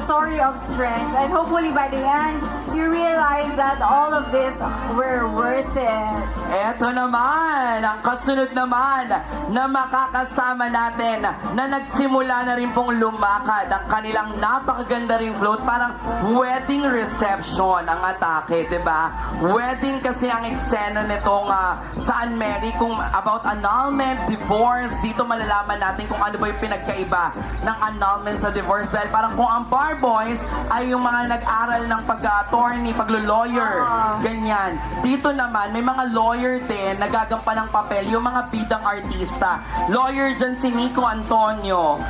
story of strength. And hopefully by the end, you realize that all of this were worth it. Eto naman, ang kasunod naman na makakasama natin na nagsimula na rin pong lumakad ang kanilang napakaganda ring float. Parang wedding reception ang atake, diba? Wedding kasi ang eksena nitong sa Ann Mary kung about annulment, divorce. Dito malalaman natin kung ano ba yung pinagkaiba ng annulment sa divorce. Dahil parang kung ang bar boys ay yung mga nag-aral ng pag-attorney, paglo-lawyer, ganyan. Dito naman, may mga lawyer din na gagampan ng papel, yung mga bidang artista. Lawyer dyan si Nico Antonio.